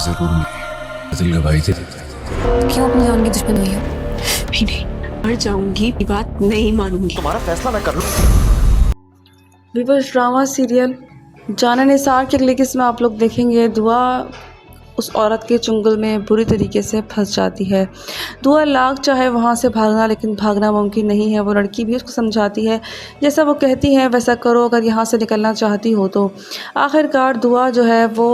जरूर मिली। दिल गवाही दे देता है। क्यों अपनी जान की दुश्मन हुई हो? भी नहीं, मर जाऊंगी, ये बात नहीं मानूंगी। तुम्हारा फैसला मैं कर लूँ। वीवर्स, ड्रामा सीरियल जाने निसार के अगले किस्म में आप लोग देखेंगे दुआ उस औरत के चुंगल में बुरी तरीके से फंस जाती है। दुआ लाख चाहे वहाँ से भागना, लेकिन भागना मुमकिन नहीं है। वो लड़की भी उसको समझाती है, जैसा वो कहती है वैसा करो अगर यहाँ से निकलना चाहती हो तो। आखिरकार दुआ जो है वो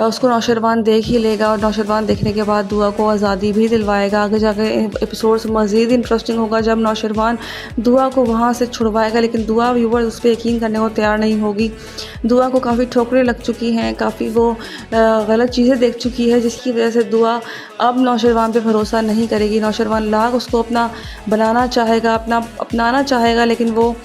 उसको नौशरवान देख ही लेगा, और नौशरवान देखने के बाद दुआ को आज़ादी भी दिलवाएगा। आगे जाकर एपिसोड्स मज़ीद इंटरेस्टिंग होगा जब नौशरवान दुआ को वहाँ से छुड़वाएगा, लेकिन दुआ व्यूवर्स उस पर यकीन करने को तैयार नहीं होगी। दुआ को काफ़ी ठोकरें लग चुकी हैं, काफ़ी वो गलत चीज़ें देख चुकी है, जिसकी वजह से दुआ अब नौशरवान पे भरोसा नहीं करेगी। नौशरवान लाख उसको अपना बनाना चाहेगा, अपनाना चाहेगा, लेकिन वो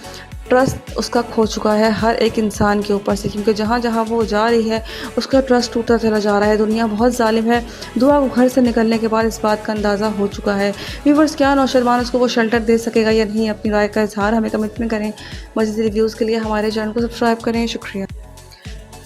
ट्रस्ट उसका खो चुका है हर एक इंसान के ऊपर से, क्योंकि जहाँ जहाँ वो जा रही है उसका ट्रस्ट टूटता चला जा रहा है। दुनिया बहुत जालिम है। दुआ को घर से निकलने के बाद इस बात का अंदाज़ा हो चुका है। व्यूवर्स, क्या नौशरवान उसको वो शेल्टर दे सकेगा या नहीं? अपनी राय का इजहार हमें कमेंट में करें। मज़ीद रिव्यूज़ के लिए हमारे चैनल को सब्सक्राइब करें। शुक्रिया।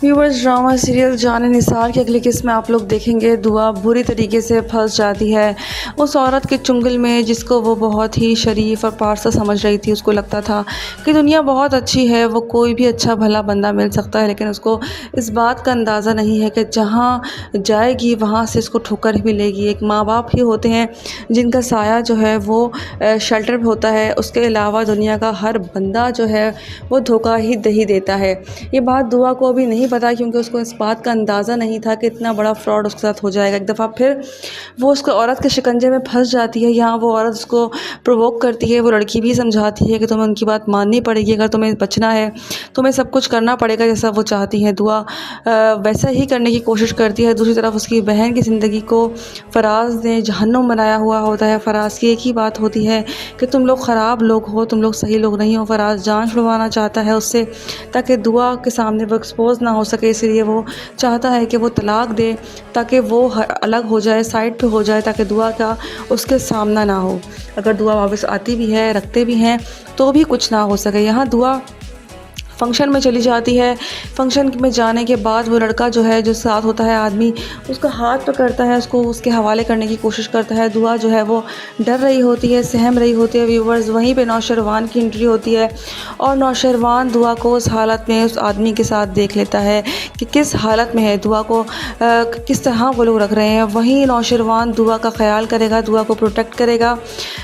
व्यूवर्स, ड्रामा सीरियल जाने निसार की अगली किस्म में आप लोग देखेंगे दुआ बुरी तरीके से फंस जाती है उस औरत के चुंगल में जिसको वो बहुत ही शरीफ और पारसा समझ रही थी। उसको लगता था कि दुनिया बहुत अच्छी है, वो कोई भी अच्छा भला बंदा मिल सकता है, लेकिन उसको इस बात का अंदाज़ा नहीं है कि जहाँ जाएगी वहाँ से इसको ठोकर ही मिलेगी। एक माँ बाप ही होते हैं जिनका साया जो है वो शेल्टर होता है, उसके अलावा दुनिया का हर बंदा जो है वो धोखा ही दे देता है। ये बात दुआ को अभी नहीं पता, क्योंकि उसको इस बात का अंदाज़ा नहीं था कि इतना बड़ा फ्रॉड उसके साथ हो जाएगा। एक दफ़ा फिर वो उसको औरत के शिकंजे में फंस जाती है। यहाँ वो औरत उसको प्रोवोक करती है, वो लड़की भी समझाती है कि तुम्हें उनकी बात माननी पड़ेगी, अगर तुम्हें बचना है तुम्हें सब कुछ करना पड़ेगा जैसा वो चाहती हैं। दुआ वैसा ही करने की कोशिश करती है। दूसरी तरफ उसकी बहन की ज़िंदगी को फ़राज़ ने जहन्नुम बनाया हुआ होता है। फ़राज़ की एक ही बात होती है कि तुम लोग ख़राब लोग हो, तुम लोग सही लोग नहीं हो। फ़राज़ जान छुड़वाना चाहता है उससे, ताकि दुआ के सामने वो एक्सपोज ना हो सके, इसलिए वो चाहता है कि वो तलाक दे ताकि वो अलग हो जाए, साइड पे हो जाए, ताकि दुआ का उसके सामना ना हो। अगर दुआ वापस आती भी है, रखते भी हैं, तो भी कुछ ना हो सके। यहाँ दुआ फंक्शन में चली जाती है। फंक्शन में जाने के बाद वो लड़का जो है, जो साथ होता है आदमी, उसका हाथ पकड़ता है, उसको उसके हवाले करने की कोशिश करता है। दुआ जो है वो डर रही होती है, सहम रही होती है। व्यूवर्स, वहीं पे नौशरवान की एंट्री होती है और नौशरवान दुआ को उस हालत में उस आदमी के साथ देख लेता है कि किस हालत में है, दुआ को किस तरह वो लोग रख रहे हैं। वहीं नौशरवान दुआ का ख्याल करेगा, दुआ को प्रोटेक्ट करेगा।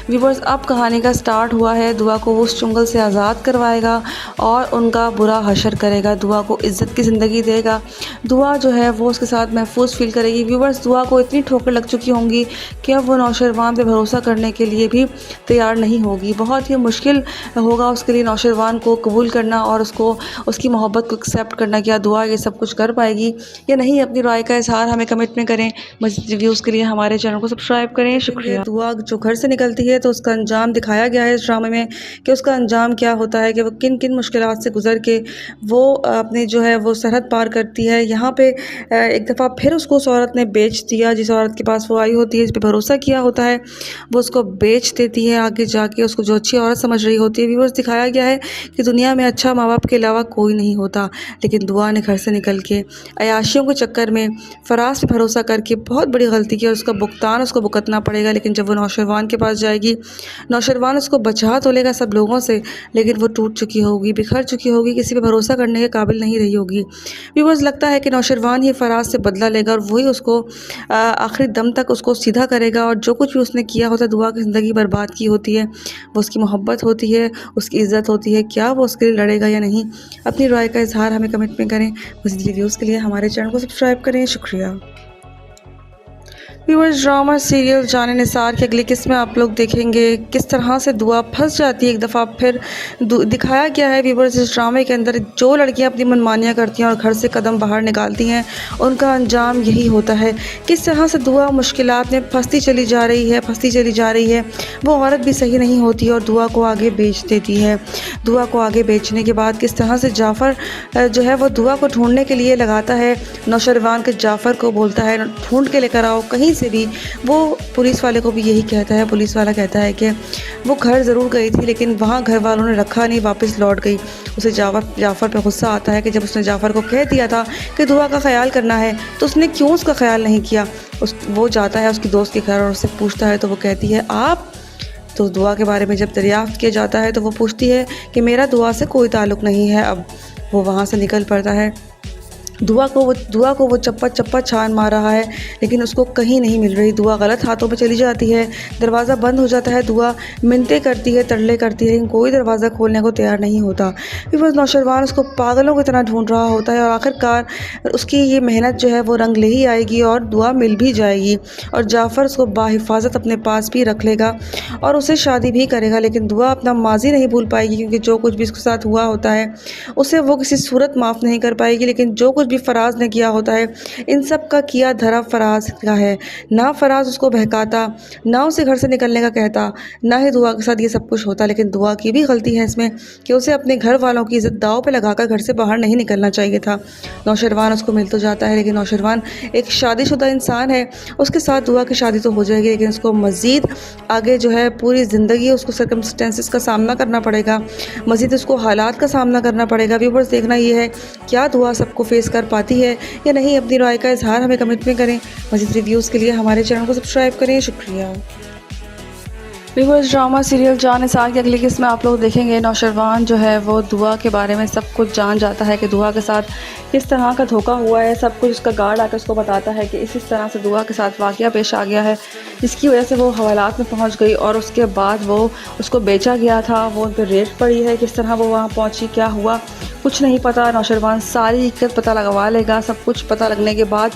व्यूवर्स, अब कहानी का स्टार्ट हुआ है। दुआ को वो उस चुंगल से आज़ाद करवाएगा और उनका बुरा हशर करेगा। दुआ को इज़्ज़त की ज़िंदगी देगा। दुआ जो है वो उसके साथ महफूज फील करेगी। व्यूवर्स, दुआ को इतनी ठोकर लग चुकी होंगी कि अब वो नौशरवान पे भरोसा करने के लिए भी तैयार नहीं होगी। बहुत ही मुश्किल होगा उसके लिए नौशरवान को कबूल करना और उसको उसकी मोहब्बत को एक्सेप्ट करना। क्या दुआ ये सब कुछ कर पाएगी या नहीं? अपनी राय का इजहार हमें कमेंट में करें। मज़ीद रिव्यूज़ के लिए हमारे चैनल को सब्सक्राइब करें। शुक्रिया। दुआ जो घर से निकलती है तो उसका अंजाम दिखाया गया है इस ड्रामे में कि उसका अंजाम क्या होता है, कि वो किन किन मुश्किलात से गुजर के वो अपनी जो है वो सरहद पार करती है। यहाँ पे एक दफ़ा फिर उसको उस औरत ने बेच दिया, जिस औरत के पास वो आई होती है, जिस पे भरोसा किया होता है, वो उसको बेच देती है आगे जाके, उसको जो अच्छी औरत समझ रही होती है। व्यूअर्स, दिखाया गया है कि दुनिया में अच्छा माँ बाप के अलावा कोई नहीं होता, लेकिन दुआ ने घर से निकल के अयाशियों के चक्कर में फ़राज़ पे भरोसा करके बहुत बड़ी गलती की और उसका भुगतान उसको भुगतना पड़ेगा। लेकिन जब वो नौशरवान के पास जाएगी, नौशरवान उसको बचा तो लेगा सब लोगों से, लेकिन वो टूट चुकी होगी, बिखर चुकी होगी, किसी पे भरोसा करने के काबिल नहीं रही होगी। व्यूअर्स, लगता है कि नौशरवान ही फ़राज़ से बदला लेगा और वही उसको आखिरी दम तक उसको सीधा करेगा, और जो कुछ भी उसने किया होता है, दुआ की ज़िंदगी बर्बाद की होती है, वो उसकी मोहब्बत होती है, उसकी इज़्ज़त होती है, क्या वो उसके लिए लड़ेगा या नहीं? अपनी राय का इजहार हमें कमेंट में करें। मज़ीद रिव्यूज़ के लिए हमारे चैनल को सब्सक्राइब करें। शुक्रिया। व्यूअर्स, ड्रामा सीरियल जाने निसार की अगली किस्म में आप लोग देखेंगे किस तरह से दुआ फंस जाती है। एक दफ़ा फिर दिखाया गया है व्यूअर्स, इस ड्रामे के अंदर जो लड़कियां अपनी मनमानियां करती हैं और घर से कदम बाहर निकालती हैं, उनका अंजाम यही होता है। किस तरह से दुआ मुश्किलात में फंसती चली जा रही है। वो औरत भी सही नहीं होती और दुआ को आगे बेच देती है। दुआ को आगे बेचने के बाद किस तरह से जाफ़र जो है वो दुआ को ढूंढने के लिए लगाता है, नौशरवान के जाफ़र को बोलता है ढूंढ के लेकर आओ, कहीं से भी वो पुलिस वाले को भी यही कहता है। पुलिस वाला कहता है कि वो घर ज़रूर गई थी लेकिन वहाँ घर वालों ने रखा नहीं, वापस लौट गई। उसे जाफ़र पे गुस्सा आता है कि जब उसने जाफ़र को कह दिया था कि दुआ का ख्याल करना है तो उसने क्यों उसका ख्याल नहीं किया। वो जाता है उसकी दोस्त के घर और उससे पूछता है तो वो कहती है आप। तो दुआ के बारे में जब दरियाफ्त किया जाता है तो वो पूछती है कि मेरा दुआ से कोई ताल्लुक़ नहीं है। अब वो वहाँ से निकल पड़ता है। दुआ को वो चप्पा छान मार रहा है लेकिन उसको कहीं नहीं मिल रही। दुआ गलत हाथों में चली जाती है, दरवाज़ा बंद हो जाता है। दुआ मिन्नतें करती है, तरले करती है, लेकिन कोई दरवाज़ा खोलने को तैयार नहीं होता। फिर बस नौशरवान उसको पागलों की तरह ढूंढ रहा होता है और आखिरकार उसकी ये मेहनत जो है वो रंग ले ही आएगी और दुआ मिल भी जाएगी और जाफ़र उसको बाहिफाजत अपने पास भी रख लेगा और उसे शादी भी करेगा। लेकिन दुआ अपना माजी नहीं भूल पाएगी क्योंकि जो कुछ भी उसके साथ हुआ होता है उसे वो किसी सूरत माफ़ नहीं कर पाएगी। लेकिन जो कुछ भी फराज ने किया होता है इन सब का किया धरा फराज का है। ना फराज उसको बहकाता, ना उसे घर से निकलने का कहता, ना ही दुआ के साथ ये सब कुछ होता। लेकिन दुआ की भी गलती है इसमें कि उसे अपने घर वालों की इज़्ज़त दाव पे लगाकर घर से बाहर नहीं निकलना चाहिए था। नौशरवान उसको मिल तो जाता है लेकिन नौशरवान एक शादीशुदा इंसान है, उसके साथ दुआ की शादी तो हो जाएगी लेकिन उसको मज़ीद आगे जो है पूरी ज़िंदगी उसको सर्कमस्टेंसेस का सामना करना पड़ेगा, मज़ीद उसको हालात का सामना करना पड़ेगा। व्यूअर्स देखना ये है क्या दुआ सबको फेस कर पाती है या नहीं। अपनी राय का इजहार हमें कमेंट में करें। मज़ीद रिव्यूज़ के लिए हमारे चैनल को सब्सक्राइब करें। शुक्रिया। व्यूअर्स ड्रामा सीरियल जान निसार की अगली किस्त में आप लोग देखेंगे नौशरवान जो है वो दुआ के बारे में सब कुछ जान जाता है कि दुआ के साथ किस तरह का धोखा हुआ है। सब कुछ उसका गार्ड आकर उसको बताता है कि इस तरह से दुआ के साथ वाक़या पेश आ गया है जिसकी वजह से वो हवालात में पहुंच गई और उसके बाद वो उसको बेचा गया था। वो उन पर रेड पड़ी है, किस तरह वो वहाँ पहुँची, क्या हुआ कुछ नहीं पता। नौशरवान सारी हकीकत पता लगवा लेगा। सब कुछ पता लगने के बाद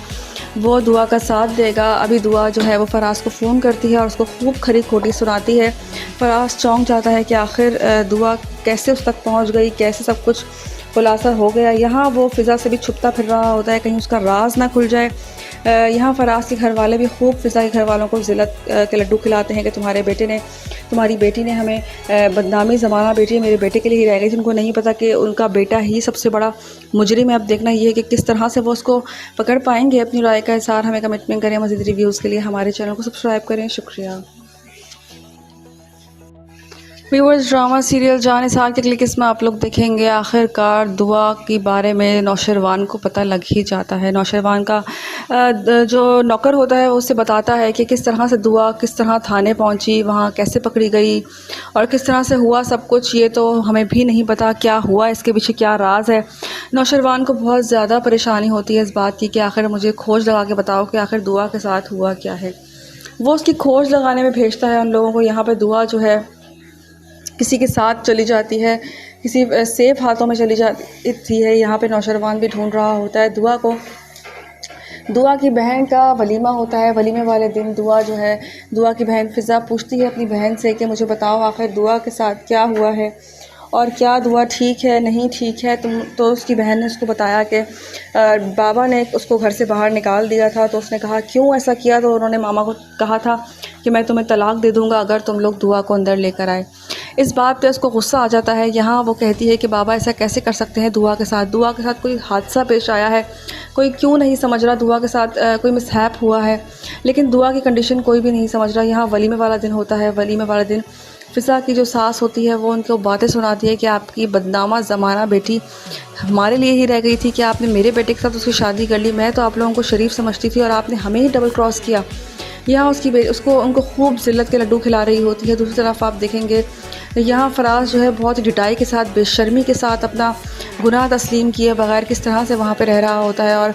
वो दुआ का साथ देगा। अभी दुआ जो है वो फराज को फ़ोन करती है और उसको खूब खरी खोटी सुनाती है। फराज चौंक जाता है कि आखिर दुआ कैसे उस तक पहुंच गई, कैसे सब कुछ खुलासा हो गया। यहाँ वो फ़िज़ा से भी छुपता फिर रहा होता है कहीं उसका राज ना खुल जाए। यहाँ फराज के घर वाले भी खूब फ़िज़ा के घर वालों को ज़िल्लत के लड्डू खिलाते हैं कि तुम्हारी बेटी ने हमें बदनामी ज़माना बेटी मेरे बेटे के लिए ही रह गई थी। उनको नहीं पता कि उनका बेटा ही सबसे बड़ा मुजरिम है। अब देखना ये है कि किस तरह से वो उसको पकड़ पाएंगे। अपनी राय का इज़हार हमें कमेंट में करें। मज़ीद रिव्यूज़ के लिए हमारे चैनल को सब्सक्राइब करें। शुक्रिया। व्यूअर्स ड्रामा सीरियल जान निसार की अगली किस्त में आप लोग देखेंगे आखिरकार दुआ के बारे में नौशरवान को पता लग ही जाता है। नौशरवान का जो नौकर होता है वो उससे बताता है कि किस तरह से दुआ किस तरह थाने पहुंची, वहाँ कैसे पकड़ी गई और किस तरह से हुआ सब कुछ। ये तो हमें भी नहीं पता क्या हुआ, इसके पीछे क्या राज है। नौशरवान को बहुत ज़्यादा परेशानी होती है इस बात की कि आखिर मुझे खोज लगा के बताओ कि आखिर दुआ के साथ हुआ क्या है। वो उसकी खोज लगाने में भेजता है उन लोगों को। यहाँ पर दुआ जो है किसी के साथ चली जाती है, किसी सेफ हाथों में चली जाती है। यहाँ पे नौशरवान भी ढूंढ रहा होता है दुआ को। दुआ की बहन का वलीमा होता है। वलीमे वाले दिन दुआ जो है दुआ की बहन फ़िज़ा पूछती है अपनी बहन से कि मुझे बताओ आखिर दुआ के साथ क्या हुआ है और क्या दुआ ठीक है नहीं ठीक है। तो उसकी बहन ने उसको बताया कि बाबा ने उसको घर से बाहर निकाल दिया था। तो उसने कहा क्यों ऐसा किया। तो उन्होंने मामा को कहा था कि मैं तुम्हें तलाक दे दूँगा अगर तुम लोग दुआ को अंदर लेकर आए। इस बात पे उसको गुस्सा आ जाता है। यहाँ वो कहती है कि बाबा ऐसा कैसे कर सकते हैं दुआ के साथ कोई हादसा पेश आया है, कोई क्यों नहीं समझ रहा दुआ के साथ कोई मिसहैप हुआ है। लेकिन दुआ की कंडीशन कोई भी नहीं समझ रहा। यहाँ वलीमे वाला दिन होता है। वलीमे वाला दिन फ़िज़ा की जो सास होती है वो उनको बातें सुनाती है कि आपकी बदनामा ज़माना बेटी हमारे लिए ही रह गई थी कि आपने मेरे बेटे के साथ उसकी शादी कर ली। मैं तो आप लोगों को शरीफ समझती थी और आपने हमें ही डबल क्रॉस किया। यहाँ उनको खूब ज़िल्लत के लड्डू खिला रही होती है। दूसरी तरफ आप देखेंगे यहाँ फराज जो है बहुत डिटाई के साथ बेशर्मी के साथ अपना गुनाह तस्लीम किए बगैर किस तरह से वहाँ पे रह रहा होता है। और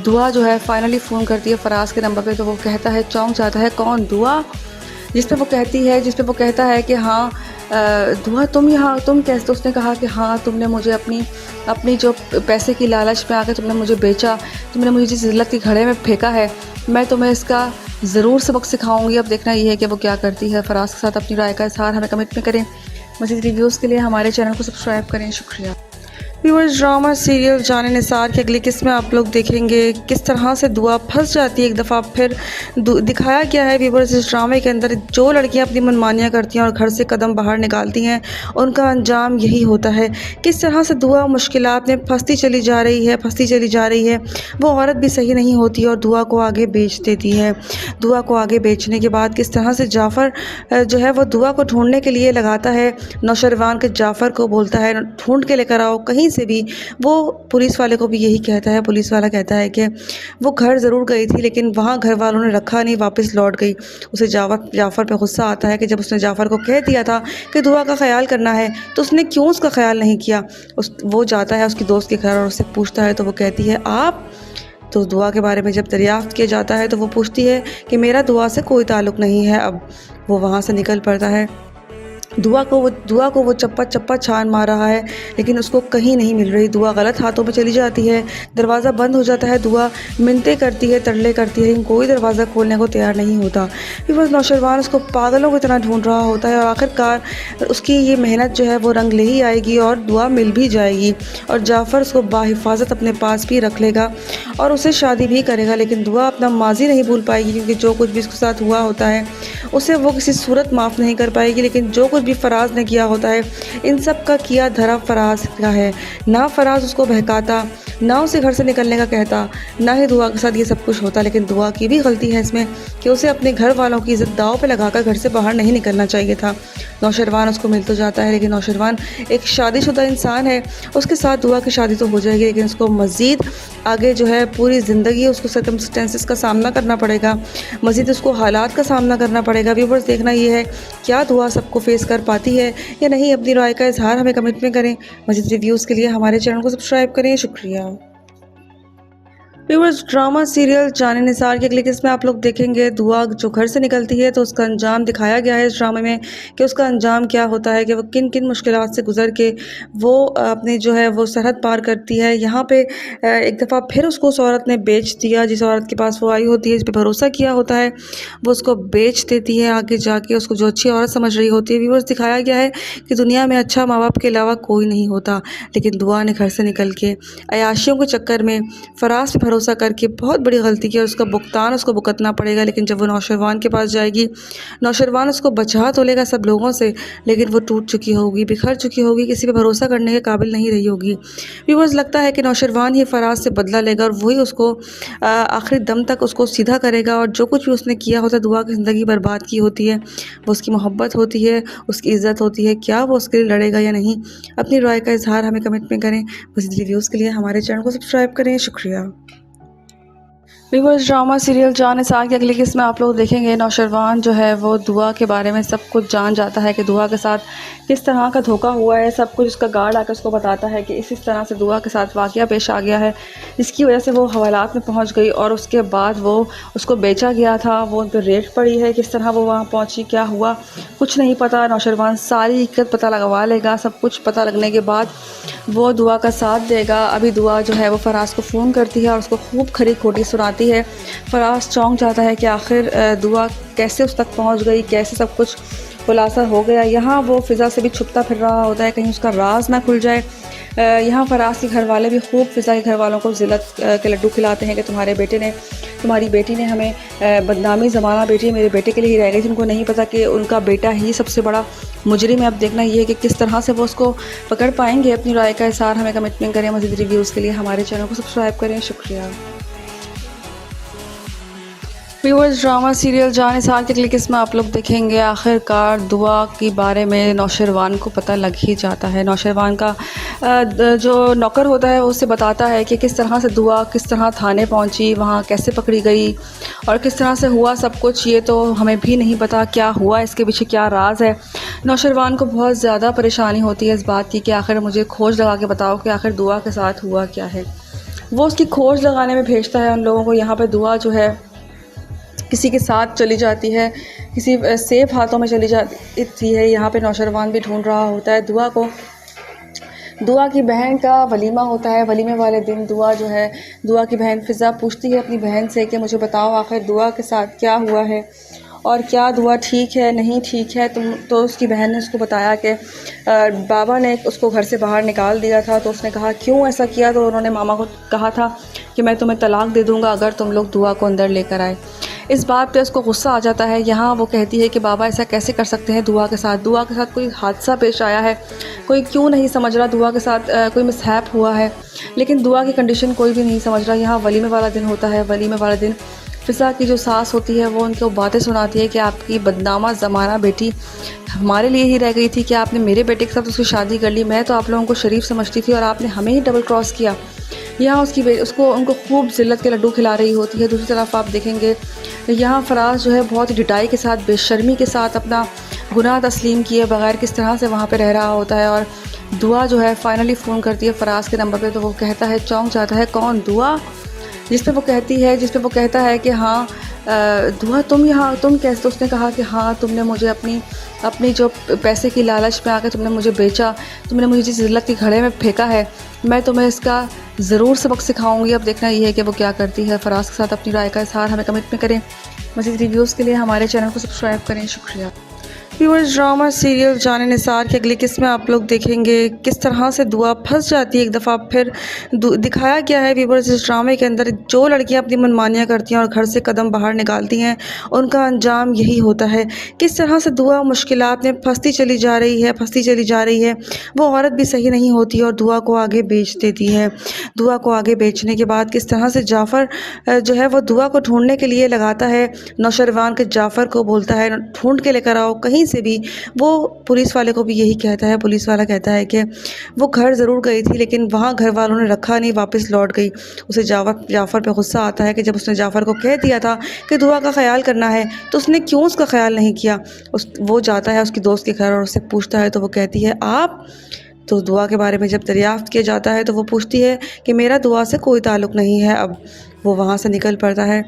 दुआ जो है फ़ाइनली फ़ोन करती है फराज के नंबर पे। तो वो कहता है, चौंक जाता है, कौन दुआ। जिस पे वो कहता है कि हाँ दुआ तुम कैसे। तो उसने कहा कि हाँ तुमने मुझे अपनी जो पैसे की लालच में आकर तुमने मुझे बेचा, तुमने मुझे जिस ज़िल्लत के घड़े में फेंका है मैं तुम्हें इसका ज़रूर सबक सिखाऊंगी। अब देखना ये है कि वो क्या करती है। फराज के साथ अपनी राय का इज़हार हमें कमेंट में करें। मज़ीद रिव्यूज़ के लिए हमारे चैनल को सब्सक्राइब करें। शुक्रिया। व्यूअर्स ड्रामा सीरियल जाने निसार की अगली किस्त में आप लोग देखेंगे किस तरह से दुआ फंस जाती है एक दफ़ा फिर। दिखाया गया है व्यूअर्स इस ड्रामे के अंदर जो लड़कियां अपनी मनमानियां करती हैं और घर से कदम बाहर निकालती हैं उनका अंजाम यही होता है। किस तरह से दुआ मुश्किलात में फंसती चली जा रही है। वो औरत भी सही नहीं होती और दुआ को आगे बेच देती है। दुआ को आगे बेचने के बाद किस तरह से जाफ़र जो है वो दुआ को ढूंढने के लिए लगाता है। नौशरवान के जाफ़र को बोलता है ढूंढ के लेकर आओ कहीं से भी। वो पुलिस वाले को भी यही कहता है। पुलिस वाला कहता है कि वो घर ज़रूर गई थी लेकिन वहाँ घर वालों ने रखा नहीं, वापस लौट गई। उसे जाफ़र पे गुस्सा आता है कि जब उसने जाफ़र को कह दिया था कि दुआ का ख्याल करना है तो उसने क्यों उसका ख्याल नहीं किया। वो जाता है उसकी दोस्त के घर और उससे पूछता है तो वो कहती है आप। तो दुआ के बारे में जब दरियाफ्त किया जाता है तो वो पूछती है कि मेरा दुआ से कोई ताल्लुक़ नहीं है। अब वो वहाँ से निकल पड़ता है। दुआ को वो चप्पा छान मार रहा है लेकिन उसको कहीं नहीं मिल रही। दुआ गलत हाथों में चली जाती है। दरवाज़ा बंद हो जाता है। दुआ मिन्नतें करती है, तरले करती है लेकिन कोई दरवाज़ा खोलने को तैयार नहीं होता। फिर बस नौशरवान उसको पागलों की तरह ढूंढ रहा होता है और आखिरकार उसकी ये मेहनत जो है वो रंग ले ही आएगी और दुआ मिल भी जाएगी और जाफ़र उसको बाहिफाजत अपने पास भी रख लेगा और उससे शादी भी करेगा। लेकिन दुआ अपना माजी नहीं भूल पाएगी क्योंकि जो कुछ भी उसके साथ हुआ होता है उसे वो किसी सूरत माफ़ नहीं कर पाएगी। लेकिन जो कुछ भी फराज ने किया होता है इन सब का किया धरा फराज का है। ना फराज उसको बहकाता, ना उसे घर से निकलने का कहता, ना ही दुआ के साथ ये सब कुछ होता। लेकिन दुआ की भी गलती है इसमें कि उसे अपने घर वालों की इज़्ज़त दांव पे लगाकर घर से बाहर नहीं निकलना चाहिए था। नौशरवान उसको मिल तो जाता है लेकिन नौशरवान एक शादीशुदा इंसान है। उसके साथ दुआ की शादी तो हो जाएगी लेकिन उसको मज़ीद आगे जो है पूरी ज़िंदगी उसको सर्कमस्टेंसेस का सामना करना पड़ेगा, मज़ीद उसको हालात का सामना करना पड़ेगा। व्यूअर्स देखना ये है क्या दुआ सबको फेस कर पाती है या नहीं। अपनी राय का इजहार हमें कमेंट में करें। मज़ीद रिव्यूज़ के लिए हमारे चैनल को सब्सक्राइब करें। शुक्रिया। व्यूअर्स ड्रामा सीरियल जाने निसार की अगली किस्त में आप लोग देखेंगे दुआ जो घर से निकलती है तो उसका अंजाम दिखाया गया है इस ड्रामे में कि उसका अंजाम क्या होता है कि वो किन किन मुश्किलात से गुजर के वो अपनी जो है वो सरहद पार करती है। यहाँ पे एक दफ़ा फिर उसको उस औरत ने बेच दिया। जिस औरत के पास वो आई होती है, जिस पर भरोसा किया होता है, वो उसको बेच देती है आगे जाके उसको जो अच्छी औरत समझ रही होती है। व्यूअर्स दिखाया गया है कि दुनिया में अच्छा माँ बाप के अलावा कोई नहीं होता। लेकिन दुआ ने घर से निकल के अयाशियों के चक्कर में फराज पे भरोसा करके बहुत बड़ी गलती की और उसका भुगतान उसको भुगतना पड़ेगा। लेकिन जब वो नौशरवान के पास जाएगी, नौशरवान उसको बचा तो लेगा सब लोगों से लेकिन वो टूट चुकी होगी, बिखर चुकी होगी, किसी पे भरोसा करने के काबिल नहीं रही होगी। व्यूअर्स लगता है कि नौशरवान ही फराज से बदला लेगा और वही उसको आखिरी दम तक उसको सीधा करेगा और जो कुछ भी उसने किया होता है, दुआ की ज़िंदगी बर्बाद की होती है, वो उसकी मोहब्बत होती है, उसकी इज़्ज़त होती है, क्या वो उसके लिए लड़ेगा या नहीं। अपनी राय का इजहार हमें कमेंट में करें। मज़ीद रिव्यूज़ के लिए हमारे चैनल को सब्सक्राइब करें। शुक्रिया। व्यूअर्स ड्रामा सीरियल जान निसार की अगली किस्त में आप लोग देखेंगे नौशरवान जो है वो दुआ के बारे में सब कुछ जान जाता है कि दुआ के साथ किस तरह का धोखा हुआ है। सब कुछ उसका गार्ड आकर उसको बताता है कि इस तरह से दुआ के साथ वाक़या पेश आ गया है, इसकी वजह से वो हवालात में पहुंच गई और उसके बाद वो उसको बेचा गया था। वो उन पर रेट पड़ी है, किस तरह वो वहाँ पहुँची, क्या हुआ कुछ नहीं पता। नौशरवान सारी हकीकत पता लगवा लेगा। सब कुछ पता लगने के बाद वो दुआ का साथ देगा। अभी दुआ जो है वो फराज को फ़ोन करती है और उसको खूब खरी खोटी सुनाती है। फराज चौंक जाता है कि आखिर दुआ कैसे उस तक पहुंच गई, कैसे सब कुछ खुलासा हो गया। यहाँ वो फ़िज़ा से भी छुपता फिर रहा होता है कहीं उसका राज ना खुल जाए। यहाँ फराज के घर वाले भी खूब फ़िज़ा के घर वालों को ज़िल्लत के लड्डू खिलाते हैं कि तुम्हारी बेटी ने हमें बदनामी ज़माना बेटी मेरे बेटे के लिए ही रह गई थी। उनको नहीं पता कि उनका बेटा ही सबसे बड़ा मुजरिम है। अब देखना ये है कि किस तरह से वो उसको पकड़ पाएंगे। अपनी राय का इज़हार हमें कमेंट करें। मज़ीद रिव्यूज़ के लिए हमारे चैनल को सब्सक्राइब करें। शुक्रिया। व्यूअर्स ड्रामा सीरियल जान निसार की अगली किस्त में आप लोग देखेंगे आखिरकार दुआ के बारे में नौशरवान को पता लग ही जाता है। नौशरवान का जो नौकर होता है वो उससे बताता है कि किस तरह से दुआ किस तरह थाने पहुंची, वहाँ कैसे पकड़ी गई और किस तरह से हुआ सब कुछ। ये तो हमें भी नहीं पता क्या हुआ, इसके पीछे क्या राज है। नौशरवान को बहुत ज़्यादा परेशानी होती है इस बात की कि आखिर मुझे खोज लगा के बताओ कि आखिर दुआ के साथ हुआ क्या है। वो उसकी खोज लगाने में भेजता है उन लोगों को। यहाँ पर दुआ जो है किसी के साथ चली जाती है, किसी सेफ हाथों में चली जाती है। यहाँ पे नौशरवान भी ढूंढ रहा होता है दुआ को। दुआ की बहन का वलीमा होता है। वलीमे वाले दिन दुआ की बहन फ़िज़ा पूछती है अपनी बहन से कि मुझे बताओ आखिर दुआ के साथ क्या हुआ है। और क्या दुआ ठीक है नहीं ठीक है। तो उसकी बहन ने उसको बताया कि बाबा ने उसको घर से बाहर निकाल दिया था। तो उसने कहा क्यों ऐसा किया, तो उन्होंने मामा को कहा था कि मैं तुम्हें तलाक दे दूँगा अगर तुम लोग दुआ को अंदर लेकर आए। इस बात पे उसको गुस्सा आ जाता है। यहाँ वो कहती है कि बाबा ऐसा कैसे कर सकते हैं दुआ के साथ कोई हादसा पेश आया है, कोई क्यों नहीं समझ रहा, दुआ के साथ कोई मिसहैप हुआ है। लेकिन दुआ की कंडीशन कोई भी नहीं समझ रहा। यहाँ वलीमे वाला दिन होता है। वलीमे वाला दिन फ़िज़ा की जो सास होती है वो उनको बातें सुनाती है कि आपकी बदनामा ज़माना बेटी हमारे लिए ही रह गई थी कि आपने मेरे बेटे के साथ उसकी शादी कर ली। मैं तो आप लोगों को शरीफ समझती थी और आपने हमें ही डबल क्रॉस किया। यहाँ उनको खूब ज़िल्लत के लड्डू खिला रही होती है। दूसरी तरफ आप देखेंगे यहाँ फराज जो है बहुत ही डिटाई के साथ, बेशर्मी के साथ अपना गुनाह तस्लीम किए बगैर किस तरह से वहाँ पे रह रहा होता है। और दुआ जो है फ़ाइनली फ़ोन करती है फराज के नंबर पे। तो वो कहता है, चौंक जाता है, कौन? दुआ? जिस पे वो कहता है कि हाँ दुआ तुम कैसे? तो उसने कहा कि हाँ तुमने मुझे अपनी जो पैसे की लालच में आकर तुमने मुझे बेचा, तुमने मुझे जिस ज़िल्लत के घड़े में फेंका है, मैं तुम्हें इसका ज़रूर सबक सिखाऊंगी। अब देखना ये है कि वो क्या करती है। फराज के साथ अपनी राय का इज़हार हमें कमेंट में करें। मज़ीद रिव्यूज़ के लिए हमारे चैनल को सब्सक्राइब करें। शुक्रिया। व्यूअर्स, ड्रामा सीरियल जाने निसार की अगली किस्त में आप लोग देखेंगे किस तरह से दुआ फंस जाती है एक दफ़ा फिर। दिखाया गया है व्यूअर्स इस ड्रामे के अंदर जो लड़कियां अपनी मनमानियां करती हैं और घर से कदम बाहर निकालती हैं उनका अंजाम यही होता है। किस तरह से दुआ मुश्किलात में फंसती चली जा रही है। वो औरत भी सही नहीं होती और दुआ को आगे बेच देती है। दुआ को आगे बेचने के बाद किस तरह से जाफ़र जो है वो दुआ को ढूंढने के लिए लगाता है। नौशरवान के जाफ़र को बोलता है ढूंढ के लेकर आओ कहीं से भी। वो पुलिस वाले को भी यही कहता है। पुलिस वाला कहता है कि वो घर ज़रूर गई थी लेकिन वहाँ घर वालों ने रखा नहीं, वापस लौट गई। उसे जाफ़र पे गुस्सा आता है कि जब उसने जाफ़र को कह दिया था कि दुआ का ख्याल करना है तो उसने क्यों उसका ख्याल नहीं किया। वो जाता है उसकी दोस्त के घर और उससे पूछता है तो वो कहती है आप। तो दुआ के बारे में जब दरियाफ्त किया जाता है तो वो पूछती है कि मेरा दुआ से कोई ताल्लुक़ नहीं है। अब वो वहाँ से निकल पड़ता है।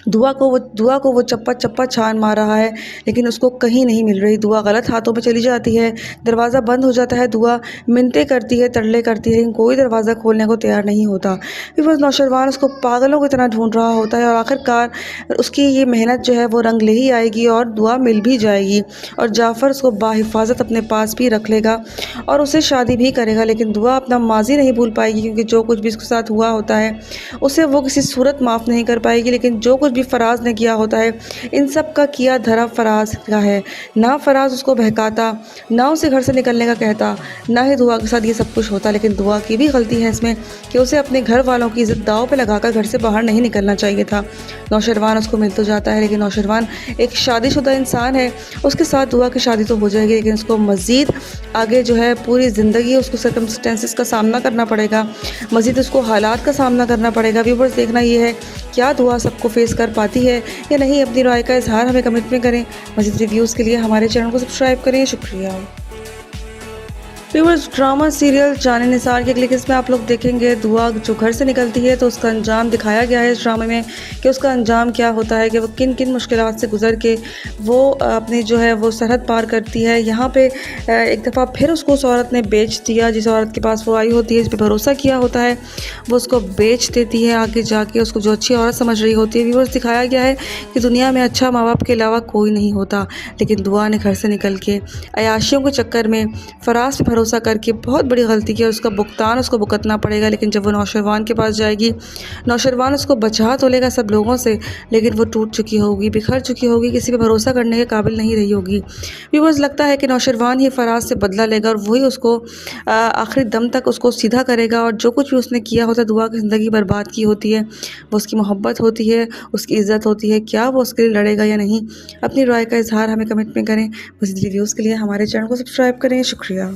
दुआ को वो चप्पा छान मार रहा है लेकिन उसको कहीं नहीं मिल रही। दुआ गलत हाथों में चली जाती है। दरवाज़ा बंद हो जाता है। दुआ मिन्नतें करती है, तरले करती है लेकिन कोई दरवाज़ा खोलने को तैयार नहीं होता। फिर बस नौशरवान उसको पागलों की तरह ढूंढ रहा होता है और आखिरकार उसकी ये मेहनत जो है वो रंग ले ही आएगी और दुआ मिल भी जाएगी और जाफ़र उसको बाहिफाजत अपने पास भी रख लेगा और उसे शादी भी करेगा। लेकिन दुआ अपना माजी नहीं भूल पाएगी क्योंकि जो कुछ भी उसके साथ हुआ होता है उसे वो किसी सूरत माफ़ नहीं कर पाएगी। लेकिन जो कुछ भी फराज ने किया होता है इन सब का किया धरा फराज का है। ना फराज उसको बहकाता, ना उसे घर से निकलने का कहता, ना ही दुआ के साथ ये सब कुछ होता। लेकिन दुआ की भी गलती है इसमें कि उसे अपने घर वालों की इज्जत दाव पे लगाकर घर से बाहर नहीं निकलना चाहिए था। नौशरवान उसको मिल तो जाता है लेकिन नौशरवान एक शादीशुदा इंसान है। उसके साथ दुआ की शादी तो हो जाएगी लेकिन उसको मज़ीद आगे जो है पूरी ज़िंदगी उसको सर्कमस्टेंसेस का सामना करना पड़ेगा, मज़ीद उसको हालात का सामना करना पड़ेगा। व्यूअर्स, देखना ये है क्या दुआ सबको फेस कर पाती है या नहीं। अपनी राय का इजहार हमें कमेंट में करें। मज़ीद रिव्यूज़ के लिए हमारे चैनल को सब्सक्राइब करें। शुक्रिया। व्यूअर्स, ड्रामा सीरियल जाने निसार की अगली किस्त में आप लोग देखेंगे दुआ जो घर से निकलती है तो उसका अंजाम दिखाया गया है इस ड्रामे में कि उसका अंजाम क्या होता है कि वो किन किन मुश्किलात से गुजर के वो अपनी जो है वो सरहद पार करती है। यहाँ पे एक दफ़ा फिर उसको उस औरत ने बेच दिया। जिस औरत के पास वो आई होती है, जिस पर भरोसा किया होता है, वो उसको बेच देती है आगे जाके उसको जो अच्छी औरत समझ रही होती है। व्यूअर्स, दिखाया गया है कि दुनिया में अच्छा माँ बाप के अलावा कोई नहीं होता। लेकिन दुआ ने घर से निकल के अयाशियों के चक्कर में फराज पे भरोसा करके बहुत बड़ी गलती की और उसका भुगतान उसको भुगतना पड़ेगा। लेकिन जब वो नौशरवान के पास जाएगी, नौशरवान उसको बचा तो लेगा सब लोगों से लेकिन वो टूट चुकी होगी, बिखर चुकी होगी, किसी पे भरोसा करने के काबिल नहीं रही होगी। व्यूअर्स, लगता है कि नौशरवान ही फराज से बदला लेगा और वही उसको आखिरी दम तक उसको सीधा करेगा और जो कुछ भी उसने किया होता है, दुआ की ज़िंदगी बर्बाद की होती है, वो उसकी मोहब्बत होती है, उसकी इज़्ज़त होती है, क्या वो उसके लिए लड़ेगा या नहीं। अपनी राय का इजहार हमें कमेंट में करें। मज़ीद रिव्यूज़ के लिए हमारे चैनल को सब्सक्राइब करें। शुक्रिया।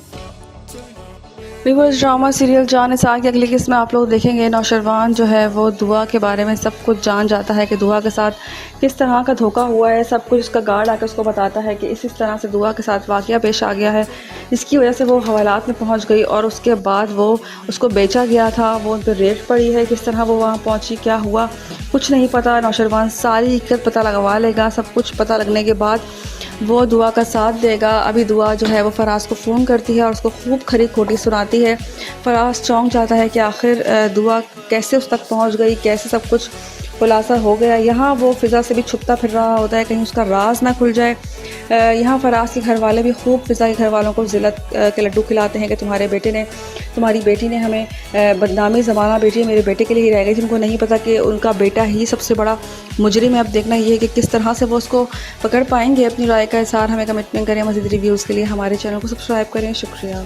व्यूअर्स, ड्रामा सीरियल जान निसार की अगली किस्त में आप लोग देखेंगे नौशरवान जो है वो दुआ के बारे में सब कुछ जान जाता है कि दुआ के साथ किस तरह का धोखा हुआ है। सब कुछ उसका गार्ड आकर उसको बताता है कि इस तरह से दुआ के साथ वाक़या पेश आ गया है, जिसकी वजह से वो हवालात में पहुंच गई और उसके बाद वो उसको बेचा गया था। वो उन पर रेड पड़ी है, किस तरह वो वहाँ पहुँची, क्या हुआ, कुछ नहीं पता। नौशरवान सारी हकीकत पता लगवा लेगा। सब कुछ पता लगने के बाद वो दुआ का साथ देगा। अभी दुआ जो है वो फराज को फ़ोन करती है और उसको खूब खरी खोटी सुनाती है। फराज चौंक जाता है कि आखिर दुआ कैसे उस तक पहुंच गई, कैसे सब कुछ खुलासा हो गया। यहाँ वो फ़िज़ा से भी छुपता फिर रहा होता है, कहीं उसका राज ना खुल जाए। यहाँ फराज के घर वाले भी खूब फ़िज़ा के घर वालों को ज़िल्लत के लड्डू खिलाते हैं कि तुम्हारी बेटी ने हमें बदनामी ज़माना बेटी मेरे बेटे के लिए ही रह गई थी। उनको नहीं पता कि उनका बेटा ही सबसे बड़ा मुजरिम है। अब देखना ये है कि किस तरह से वो उसको पकड़ पाएंगे। अपनी राय का इज़हार हमें कमेंट करें। मज़ीद रिव्यूज़ के लिए हमारे चैनल को सब्सक्राइब करें। शुक्रिया।